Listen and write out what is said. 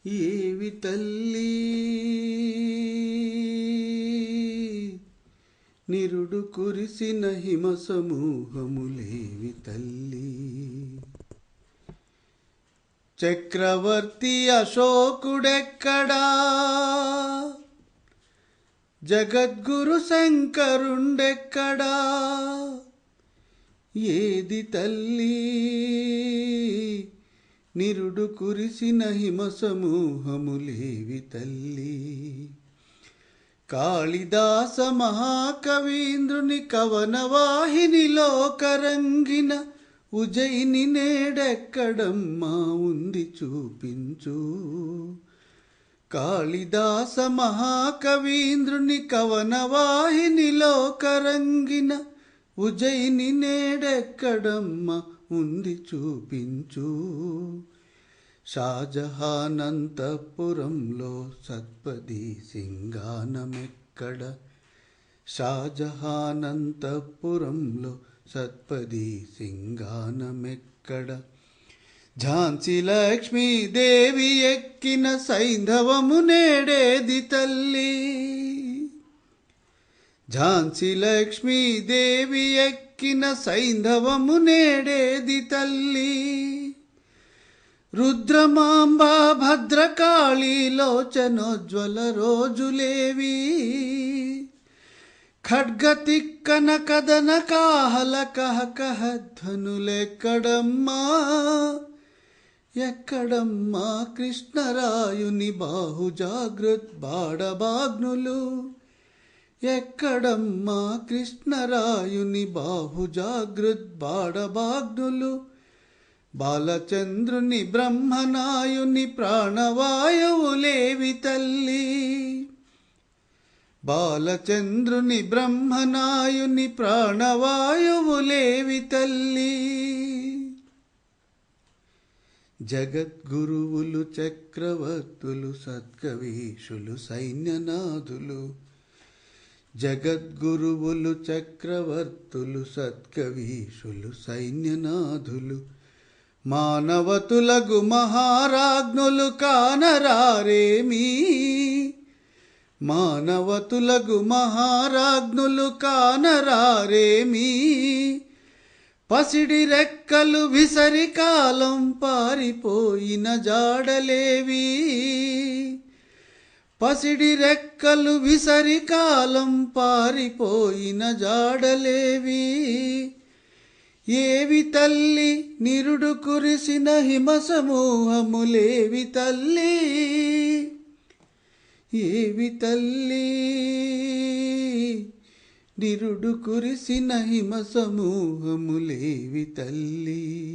ఏవి తల్లి నిరుడు కురిసిన హిమ సమూహములేవి తల్లి. చక్రవర్తి అశోకుడెక్కడా, జగద్గురు శంకరుండెక్కడా, ఏది తల్లి నిరుడు కురిసిన హిమ సమూహములేవి తల్లి. కాళిదాస మహాకవీంద్రుని కవనవాహినిలో కరంగిన ఉజ్జయిని నేడెక్కడమ్మా ఉంది చూపించు. కాళిదాస మహాకవీంద్రుని కవనవాహినిలో కరంగిన ఉజ్జయిని నేడెక్కడమ్మా ఉంది చూపించు. షాజహానంతపురంలో సత్పది సింగానమెక్కడ, షాజహానంతపురంలో సత్పది సింగానమెక్కడ. ఝాన్సీ లక్ష్మీదేవి ఎక్కిన సైంధవము నేడేది తల్లి. ఝాన్సీ లక్ష్మీదేవి ఎక్కిన సైంధవము నేడేది తల్లి. రుద్రమాంబ భద్రకాళీ లోచనోజ్వల రోజులేవి. ఖడ్గతిక్కన కదన కాహల కహకహ ధ్వనులెక్కడమ్మా, ఎక్కడమ్మా కృష్ణరాయుని బాహుజాగృత్ బాడబాగ్నులు, ఎక్కడమ్మా కృష్ణరాయుని బాహుజాగృత్ బాడబాగ్నులు. బాలచంద్రుని బ్రహ్మనాయుని ప్రాణవాయువులేవి తల్లి. బాలచంద్రుని బ్రహ్మనాయుని ప్రాణవాయువులేవి తల్లి. జగద్గురువులు చక్రవర్తులు సత్కవీషులు సైన్యనాథులు. జగద్గురువులు చక్రవర్తులు సత్కవీషులు సైన్యనాథులు. మానవతులగు మహారాజ్ఞులు కానరారేమి. మానవతులగు మహారాజ్ఞులు కానరారేమి. పసిడి రెక్కలు విసరి కాలం పారిపోయిన జాడలేవి. పసిడి రెక్కలు విసరి కాలం పారిపోయిన జాడలేవి. ఏవి తల్లి నిరుడు కురిసిన హిమ సమూహములేవి తల్లి. ఏవి తల్లి నిరుడు కురిసిన హిమ సమూహములేవి తల్లి.